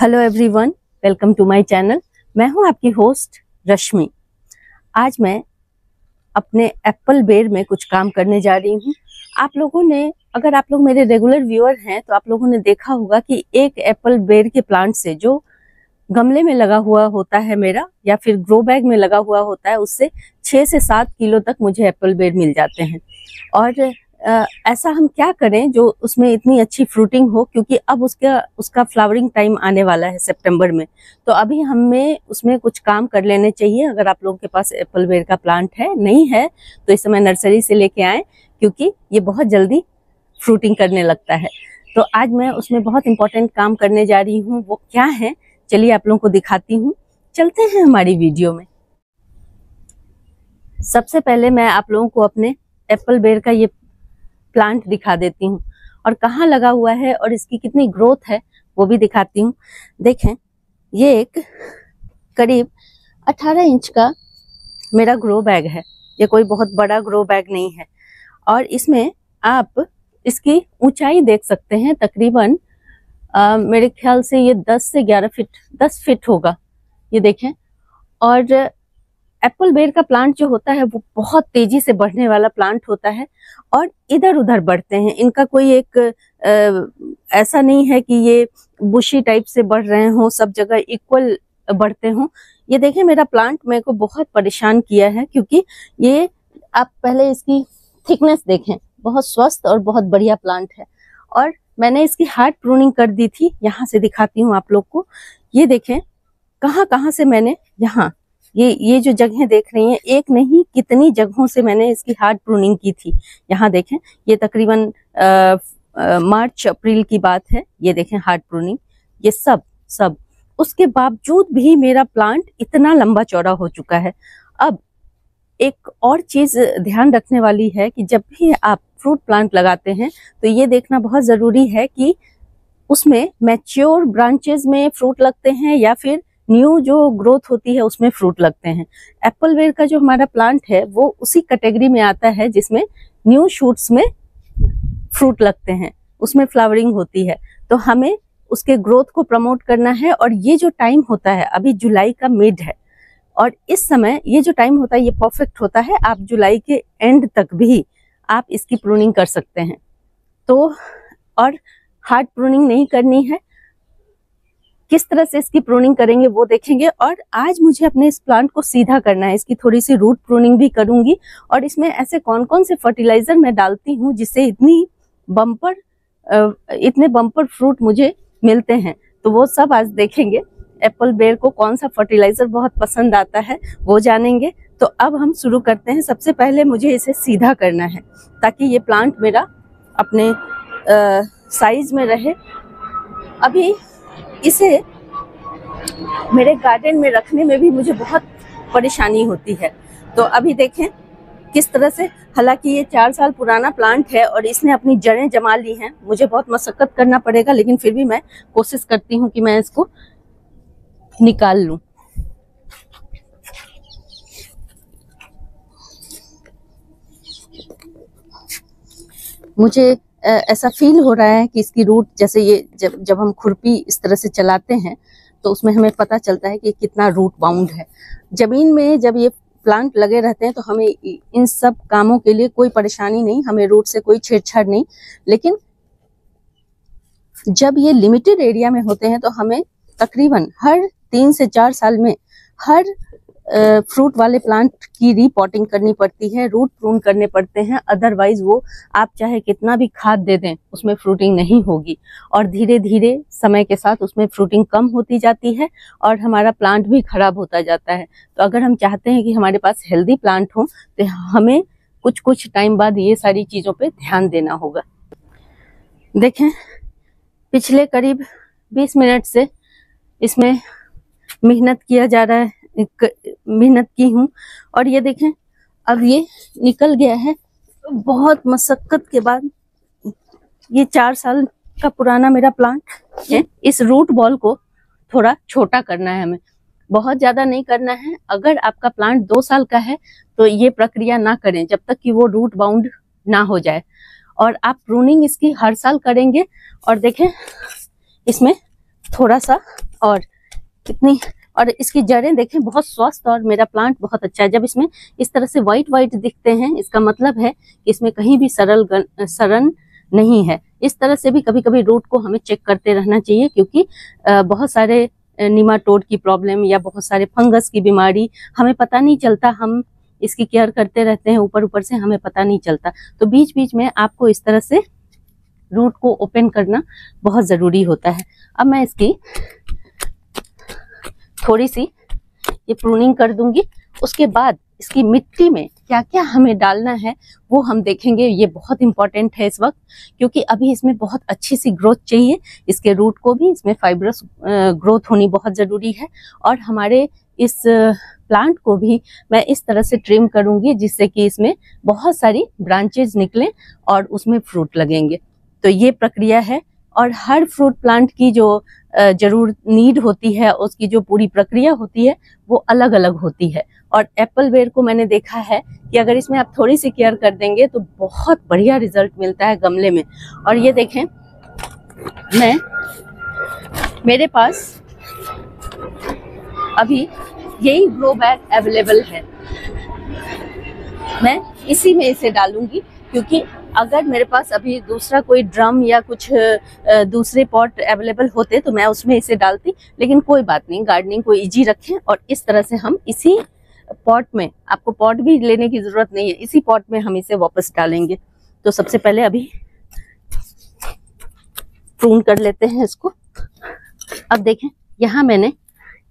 Hello everyone, welcome to my channel. मैं हूं आपकी होस्ट रश्मि। आज मैं अपने एप्पल बेर में कुछ काम करने जा रही हूं। आप लोगों ने, अगर आप लोग मेरे रेगुलर व्यूअर हैं तो आप लोगों ने देखा होगा कि एक एप्पल बेर के प्लांट से जो गमले में लगा हुआ होता है मेरा, या फिर ग्रो बैग में लगा हुआ होता है, उससे 6 से 7 किलो तक मुझे एप्पल बेर मिल जाते हैं। और ऐसा हम क्या करें जो उसमें इतनी अच्छी फ्रूटिंग हो, क्योंकि अब उसका फ्लावरिंग टाइम आने वाला है सितंबर में। तो अभी हमें उसमें कुछ काम कर लेने चाहिए। अगर आप लोगों के पास एप्पल बेर का प्लांट है, नहीं है तो इस समय नर्सरी से लेके आए, क्योंकि ये बहुत जल्दी फ्रूटिंग करने लगता है। तो आज मैं उसमें बहुत इंपॉर्टेंट काम करने जा रही हूँ। वो क्या है, चलिए आप लोगों को दिखाती हूँ। चलते हैं हमारी वीडियो में। सबसे पहले मैं आप लोगों को अपने एप्पल बेर का ये प्लांट दिखा देती हूँ, और कहाँ लगा हुआ है और इसकी कितनी ग्रोथ है वो भी दिखाती हूँ। देखें, ये एक करीब 18 इंच का मेरा ग्रो बैग है। ये कोई बहुत बड़ा ग्रो बैग नहीं है। और इसमें आप इसकी ऊंचाई देख सकते हैं, तकरीबन मेरे ख्याल से ये 10 से 11 फीट, 10 फीट होगा। ये देखें। और एप्पल बेर का प्लांट जो होता है वो बहुत तेजी से बढ़ने वाला प्लांट होता है, और इधर उधर बढ़ते हैं। इनका कोई एक ऐसा नहीं है कि ये बुशी टाइप से बढ़ रहे हों, सब जगह इक्वल बढ़ते हों। ये देखें, मेरा प्लांट मेरे को बहुत परेशान किया है, क्योंकि ये, आप पहले इसकी थिकनेस देखें, बहुत स्वस्थ और बहुत बढ़िया प्लांट है। और मैंने इसकी हार्ड प्रूनिंग कर दी थी। यहाँ से दिखाती हूँ आप लोग को। ये देखें कहाँ कहाँ से मैंने, यहाँ ये जो जगह देख रही हैं, एक नहीं कितनी जगहों से मैंने इसकी हार्ड प्रूनिंग की थी। यहाँ देखें, ये तकरीबन मार्च अप्रैल की बात है। ये देखें हार्ड प्रूनिंग, ये सब उसके बावजूद भी मेरा प्लांट इतना लंबा चौड़ा हो चुका है। अब एक और चीज ध्यान रखने वाली है कि जब भी आप फ्रूट प्लांट लगाते हैं तो ये देखना बहुत जरूरी है कि उसमें मैच्योर ब्रांचेस में फ्रूट लगते हैं या फिर न्यू जो ग्रोथ होती है उसमें फ्रूट लगते हैं। एप्पल बेर का जो हमारा प्लांट है वो उसी कैटेगरी में आता है जिसमें न्यू शूट्स में फ्रूट लगते हैं, उसमें फ्लावरिंग होती है। तो हमें उसके ग्रोथ को प्रमोट करना है। और ये जो टाइम होता है, अभी जुलाई का मिड है, और इस समय ये जो टाइम होता है ये परफेक्ट होता है। आप जुलाई के एंड तक भी आप इसकी प्रूनिंग कर सकते हैं। तो और हार्ड प्रूनिंग नहीं करनी है। किस तरह से इसकी प्रूनिंग करेंगे वो देखेंगे। और आज मुझे अपने इस प्लांट को सीधा करना है। इसकी थोड़ी सी रूट प्रूनिंग भी करूंगी। और इसमें ऐसे कौन कौन से फर्टिलाइजर मैं डालती हूँ जिससे इतने बम्पर फ्रूट मुझे मिलते हैं, तो वो सब आज देखेंगे। एप्पल बेर को कौन सा फर्टिलाइजर बहुत पसंद आता है वो जानेंगे। तो अब हम शुरू करते हैं। सबसे पहले मुझे इसे सीधा करना है ताकि ये प्लांट मेरा अपने साइज में रहे। अभी इसे मेरे गार्डन में रखने में भी मुझे बहुत परेशानी होती है। तो अभी देखें किस तरह से, हालांकि ये 4 साल पुराना प्लांट है और इसने अपनी जड़ें जमा ली हैं। मुझे बहुत मशक्कत करना पड़ेगा, लेकिन फिर भी मैं कोशिश करती हूँ कि मैं इसको निकाल लूं। मुझे ऐसा फील हो रहा है कि इसकी रूट, जैसे ये जब हम खुरपी इस तरह से चलाते हैं तो उसमें हमें पता चलता है कि कितना रूट बाउंड है। जमीन में जब ये प्लांट लगे रहते हैं तो हमें इन सब कामों के लिए कोई परेशानी नहीं, हमें रूट से कोई छेड़छाड़ नहीं। लेकिन जब ये लिमिटेड एरिया में होते हैं तो हमें तकरीबन हर 3 से 4 साल में हर फ्रूट वाले प्लांट की रीपॉटिंग करनी पड़ती है, रूट प्रून करने पड़ते हैं। अदरवाइज वो, आप चाहे कितना भी खाद दे दें, उसमें फ्रूटिंग नहीं होगी। और धीरे धीरे समय के साथ उसमें फ्रूटिंग कम होती जाती है और हमारा प्लांट भी खराब होता जाता है। तो अगर हम चाहते हैं कि हमारे पास हेल्दी प्लांट हो तो हमें कुछ टाइम बाद ये सारी चीज़ों पर ध्यान देना होगा। देखें, पिछले करीब 20 मिनट से इसमें मेहनत किया जा रहा है, मेहनत की हूँ। और ये देखें, अब ये निकल गया है बहुत मशक्कत के बाद। ये 4 साल का पुराना मेरा प्लांट है। इस रूट बॉल को थोड़ा छोटा करना है हमें, बहुत ज्यादा नहीं करना है। अगर आपका प्लांट 2 साल का है तो ये प्रक्रिया ना करें जब तक कि वो रूट बाउंड ना हो जाए। और आप प्रूनिंग इसकी हर साल करेंगे। और देखें, इसमें थोड़ा सा, और कितनी, और इसकी जड़ें देखें बहुत स्वस्थ, और मेरा प्लांट बहुत अच्छा है। जब इसमें इस तरह से व्हाइट व्हाइट दिखते हैं, इसका मतलब है कि इसमें कहीं भी सड़न नहीं है। इस तरह से भी कभी कभी रूट को हमें चेक करते रहना चाहिए, क्योंकि बहुत सारे निमाटोड की प्रॉब्लम या बहुत सारे फंगस की बीमारी हमें पता नहीं चलता, हम इसकी केयर करते रहते हैं ऊपर ऊपर से, हमें पता नहीं चलता। तो बीच बीच में आपको इस तरह से रूट को ओपन करना बहुत जरूरी होता है। अब मैं इसकी थोड़ी सी ये प्रूनिंग कर दूंगी, उसके बाद इसकी मिट्टी में क्या क्या हमें डालना है वो हम देखेंगे। ये बहुत इंपॉर्टेंट है इस वक्त, क्योंकि अभी इसमें बहुत अच्छी सी ग्रोथ चाहिए, इसके रूट को भी, इसमें फाइब्रस ग्रोथ होनी बहुत जरूरी है। और हमारे इस प्लांट को भी मैं इस तरह से ट्रिम करूंगी जिससे कि इसमें बहुत सारी ब्रांचेज निकलें और उसमें फ्रूट लगेंगे। तो ये प्रक्रिया है, और हर फ्रूट प्लांट की जो जरूर नीड होती है, उसकी जो पूरी प्रक्रिया होती है वो अलग अलग होती है। और एप्पल बेर को मैंने देखा है कि अगर इसमें आप थोड़ी सी केयर कर देंगे तो बहुत बढ़िया रिजल्ट मिलता है गमले में। और ये देखें, मेरे पास अभी यही ग्रो बैग अवेलेबल है, मैं इसी में इसे डालूंगी, क्योंकि अगर मेरे पास अभी दूसरा कोई ड्रम या कुछ दूसरे पॉट अवेलेबल होते तो मैं उसमें इसे डालती, लेकिन कोई बात नहीं, गार्डनिंग को इजी रखें। और इस तरह से हम इसी पॉट में, आपको पॉट भी लेने की जरूरत नहीं है, इसी पॉट में हम इसे वापस डालेंगे। तो सबसे पहले अभी प्रून कर लेते हैं इसको। अब देखें, यहाँ मैंने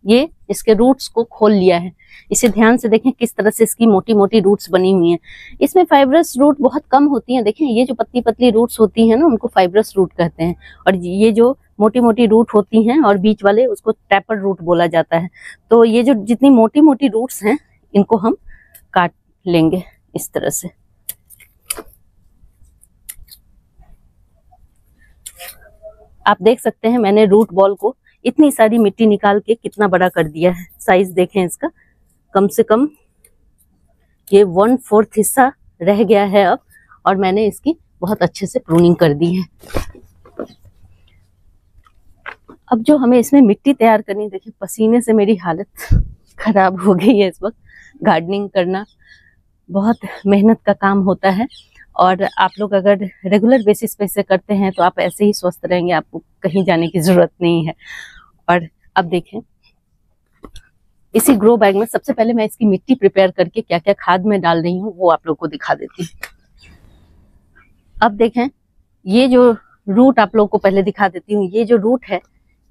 ये इसके रूट्स को खोल लिया है, इसे ध्यान से देखें किस तरह से इसकी मोटी मोटी रूट्स बनी हुई हैं। इसमें फाइब्रस रूट बहुत कम होती हैं, देखें ये जो पतली पतली रूट्स होती हैं ना, उनको फाइब्रस रूट कहते हैं, और ये जो मोटी मोटी रूट होती हैं और बीच वाले, उसको टैपर रूट बोला जाता है। तो ये जो जितनी मोटी मोटी रूट्स हैं, इनको हम काट लेंगे इस तरह से। आप देख सकते हैं मैंने रूट बॉल को इतनी सारी मिट्टी निकाल के कितना बड़ा कर दिया है। साइज देखें इसका, कम से कम ये 1/4 हिस्सा रह गया है अब, और मैंने इसकी बहुत अच्छे से प्रूनिंग कर दी है। अब जो हमें इसमें मिट्टी तैयार करनी, देखिए पसीने से मेरी हालत खराब हो गई है इस वक्त। गार्डनिंग करना बहुत मेहनत का काम होता है, और आप लोग अगर रेगुलर बेसिस पे इसे करते हैं तो आप ऐसे ही स्वस्थ रहेंगे, आपको कहीं जाने की जरूरत नहीं है। और अब देखें, इसी ग्रो बैग में सबसे पहले मैं इसकी मिट्टी प्रिपेयर करके क्या क्या खाद में डाल रही हूँ वो आप लोग को दिखा देती हूँ। अब देखें, ये जो रूट आप लोग को पहले दिखा देती हूँ, ये जो रूट है,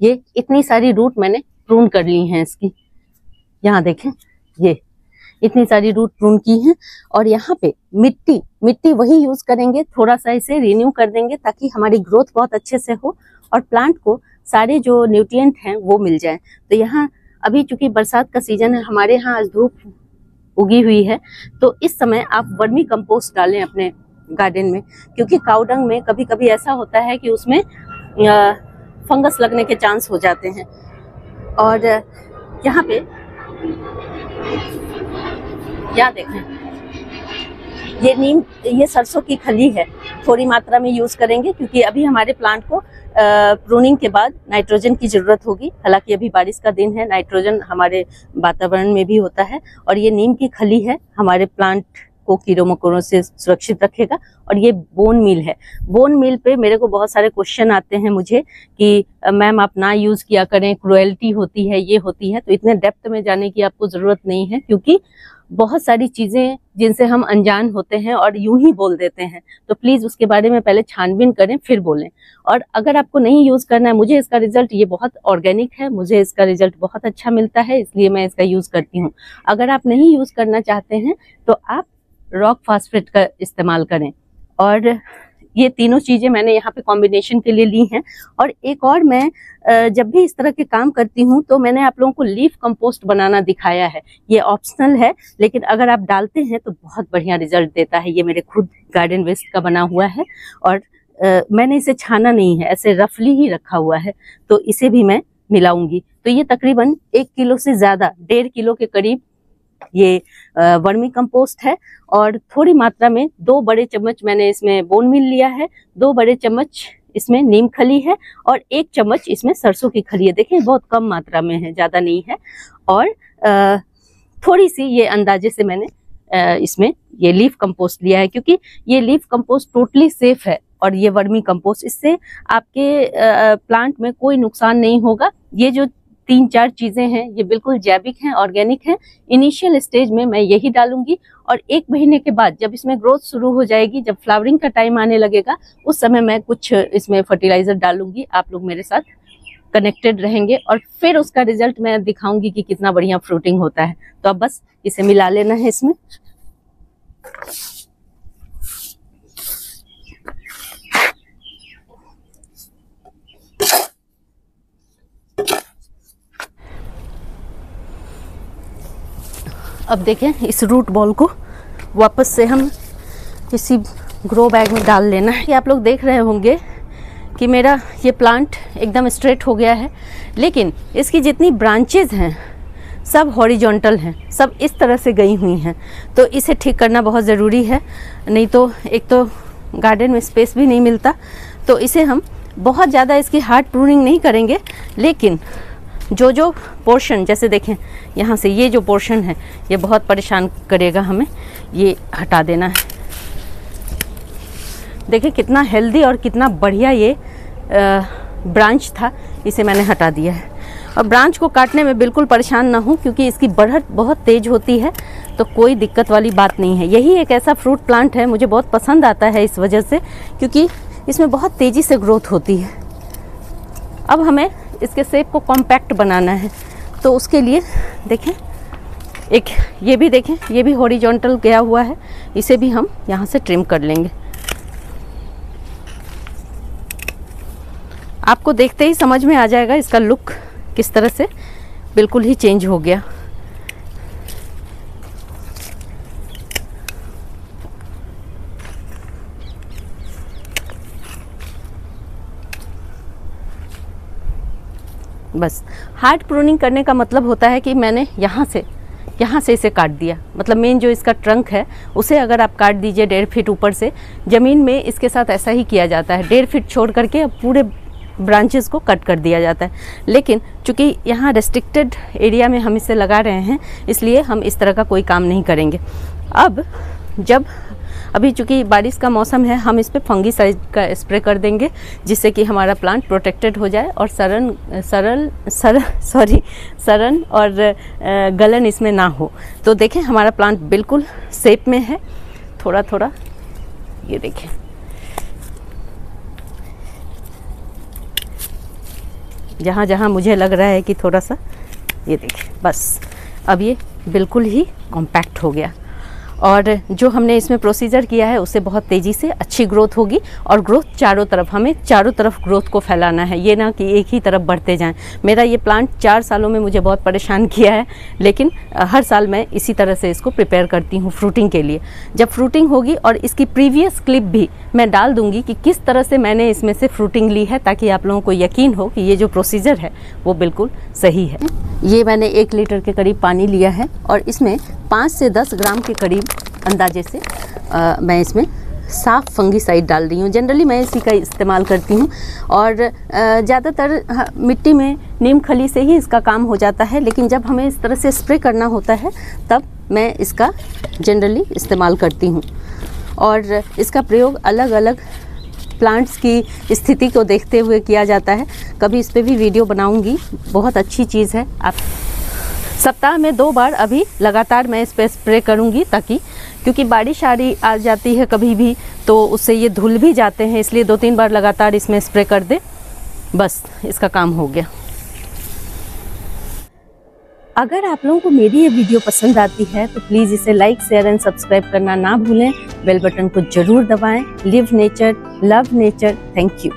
ये इतनी सारी रूट मैंने प्रून कर ली हैं इसकी। यहाँ देखें, ये इतनी सारी रूट प्रून की हैं, और यहाँ पे मिट्टी वही यूज करेंगे, थोड़ा सा इसे रिन्यू कर देंगे ताकि हमारी ग्रोथ बहुत अच्छे से हो और प्लांट को सारे जो न्यूट्रिएंट हैं वो मिल जाए। तो यहाँ अभी चूंकि बरसात का सीजन है, हमारे यहाँ आज धूप उगी हुई है, तो इस समय आप वर्मी कंपोस्ट डालें अपने गार्डन में, क्योंकि काउडंग में कभी कभी ऐसा होता है कि उसमें फंगस लगने के चांस हो जाते हैं। और यहाँ पे या देखें, ये सरसों की खली है, थोड़ी मात्रा में यूज करेंगे, क्योंकि अभी हमारे प्लांट को प्रूनिंग के बाद नाइट्रोजन की जरूरत होगी। हालांकि अभी बारिश का दिन है, नाइट्रोजन हमारे वातावरण में भी होता है, और ये नीम की खली है, हमारे प्लांट को कीड़ों मकोड़ों से सुरक्षित रखेगा। और ये बोन मील है। बोन मील पे मेरे को बहुत सारे क्वेश्चन आते हैं मुझे कि मैम आप ना यूज किया करें, क्रुएल्टी होती है, ये होती है। तो इतने डेप्थ में जाने की आपको जरूरत नहीं है, क्योंकि बहुत सारी चीजें जिनसे हम अनजान होते हैं और यूं ही बोल देते हैं, तो प्लीज उसके बारे में पहले छानबीन करें फिर बोलें। और अगर आपको नहीं यूज करना है, मुझे इसका रिजल्ट ये बहुत ऑर्गेनिक है, मुझे इसका रिजल्ट बहुत अच्छा मिलता है, इसलिए मैं इसका यूज करती हूँ। अगर आप नहीं यूज करना चाहते हैं तो आप रॉक फास्फेट का इस्तेमाल करें। और ये तीनों चीजें मैंने यहाँ पे कॉम्बिनेशन के लिए ली हैं। और एक और, मैं जब भी इस तरह के काम करती हूँ तो मैंने आप लोगों को लीफ कंपोस्ट बनाना दिखाया है। ये ऑप्शनल है, लेकिन अगर आप डालते हैं तो बहुत बढ़िया रिजल्ट देता है। ये मेरे खुद गार्डन वेस्ट का बना हुआ है, और मैंने इसे छाना नहीं है, ऐसे रफली ही रखा हुआ है। तो इसे भी मैं मिलाऊंगी। तो ये तकरीबन 1 किलो से ज्यादा, 1.5 किलो के करीब ये वर्मी कंपोस्ट है। और थोड़ी मात्रा में 2 बड़े चम्मच मैंने इसमें बोन मील लिया है, 2 बड़े चम्मच इसमें नीम खली है और 1 चम्मच इसमें सरसों की खली है। देखें बहुत कम मात्रा में है, ज़्यादा नहीं है। और थोड़ी सी ये अंदाजे से मैंने इसमें ये लीफ कंपोस्ट लिया है, क्योंकि ये लीफ कंपोस्ट टोटली सेफ है और ये वर्मी कंपोस्ट, इससे आपके प्लांट में कोई नुकसान नहीं होगा। ये जो 3-4 चीजें हैं ये बिल्कुल जैविक हैं, ऑर्गेनिक हैं। इनिशियल स्टेज में मैं यही डालूंगी और 1 महीने के बाद जब इसमें ग्रोथ शुरू हो जाएगी, जब फ्लावरिंग का टाइम आने लगेगा, उस समय मैं कुछ इसमें फर्टिलाइजर डालूंगी। आप लोग मेरे साथ कनेक्टेड रहेंगे और फिर उसका रिजल्ट मैं दिखाऊंगी कि कितना बढ़िया फ्रूटिंग होता है। तो अब बस इसे मिला लेना है इसमें। अब देखें इस रूट बॉल को वापस से हम इसी ग्रो बैग में डाल लेना है। ये आप लोग देख रहे होंगे कि मेरा ये प्लांट एकदम स्ट्रेट हो गया है, लेकिन इसकी जितनी ब्रांचेज हैं सब हॉरिजॉन्टल हैं, सब इस तरह से गई हुई हैं। तो इसे ठीक करना बहुत ज़रूरी है, नहीं तो एक तो गार्डन में स्पेस भी नहीं मिलता। तो इसे हम बहुत ज़्यादा इसकी हार्ड प्रूनिंग नहीं करेंगे, लेकिन जो पोर्शन, जैसे देखें यहाँ से ये जो पोर्शन है ये बहुत परेशान करेगा हमें, ये हटा देना है। देखिए कितना हेल्दी और कितना बढ़िया ये ब्रांच था, इसे मैंने हटा दिया है। और ब्रांच को काटने में बिल्कुल परेशान ना हो, क्योंकि इसकी बढ़त बहुत तेज़ होती है, तो कोई दिक्कत वाली बात नहीं है। यही एक ऐसा फ्रूट प्लांट है, मुझे बहुत पसंद आता है इस वजह से, क्योंकि इसमें बहुत तेज़ी से ग्रोथ होती है। अब हमें इसके शेप को कॉम्पैक्ट बनाना है, तो उसके लिए देखें एक ये भी देखें, ये भी हॉरिजॉन्टल गया हुआ है, इसे भी हम यहाँ से ट्रिम कर लेंगे। आपको देखते ही समझ में आ जाएगा इसका लुक किस तरह से बिल्कुल ही चेंज हो गया। बस हार्ड प्रूनिंग करने का मतलब होता है कि मैंने यहाँ से इसे काट दिया, मतलब मेन जो इसका ट्रंक है उसे अगर आप काट दीजिए 1.5 फीट ऊपर से, ज़मीन में इसके साथ ऐसा ही किया जाता है, 1.5 फीट छोड़ करके अब पूरे ब्रांचेस को कट कर दिया जाता है। लेकिन चूँकि यहाँ रेस्ट्रिक्टेड एरिया में हम इसे लगा रहे हैं, इसलिए हम इस तरह का कोई काम नहीं करेंगे। अब जब अभी चूँकि बारिश का मौसम है, हम इस पर फंगीसाइड का स्प्रे कर देंगे, जिससे कि हमारा प्लांट प्रोटेक्टेड हो जाए और सड़न और गलन इसमें ना हो। तो देखें हमारा प्लांट बिल्कुल शेप में है, थोड़ा थोड़ा ये देखें। जहाँ जहाँ मुझे लग रहा है कि थोड़ा सा, ये देखिए बस अब ये बिल्कुल ही कॉम्पैक्ट हो गया। और जो हमने इसमें प्रोसीजर किया है उससे बहुत तेज़ी से अच्छी ग्रोथ होगी। और ग्रोथ चारों तरफ, हमें चारों तरफ ग्रोथ को फैलाना है, ये ना कि एक ही तरफ बढ़ते जाएं। मेरा ये प्लांट 4 सालों में मुझे बहुत परेशान किया है, लेकिन हर साल मैं इसी तरह से इसको प्रिपेयर करती हूँ फ्रूटिंग के लिए। जब फ्रूटिंग होगी, और इसकी प्रीवियस क्लिप भी मैं डाल दूँगी कि किस तरह से मैंने इसमें से फ्रूटिंग ली है, ताकि आप लोगों को यकीन हो कि ये जो प्रोसीजर है वो बिल्कुल सही है। ये मैंने 1 लीटर के करीब पानी लिया है और इसमें 5 से 10 ग्राम के करीब अंदाजे से मैं इसमें साफ फंगीसाइड डाल रही हूँ। जनरली मैं इसी का इस्तेमाल करती हूँ और ज़्यादातर मिट्टी में नीम खली से ही इसका काम हो जाता है, लेकिन जब हमें इस तरह से स्प्रे करना होता है तब मैं इसका जनरली इस्तेमाल करती हूँ। और इसका प्रयोग अलग अलग प्लांट्स की स्थिति को देखते हुए किया जाता है। कभी इस पर भी वीडियो बनाऊंगी, बहुत अच्छी चीज़ है। आप सप्ताह में 2 बार अभी लगातार मैं इस पर स्प्रे करूंगी, ताकि क्योंकि बारिश आ जाती है कभी भी, तो उससे ये धुल भी जाते हैं, इसलिए 2-3 बार लगातार इसमें स्प्रे कर दे, बस इसका काम हो गया। अगर आप लोगों को मेरी ये वीडियो पसंद आती है तो प्लीज़ इसे लाइक, शेयर एंड सब्सक्राइब करना ना भूलें। बेल बटन को जरूर दबाएं। Live nature, love nature. Thank you.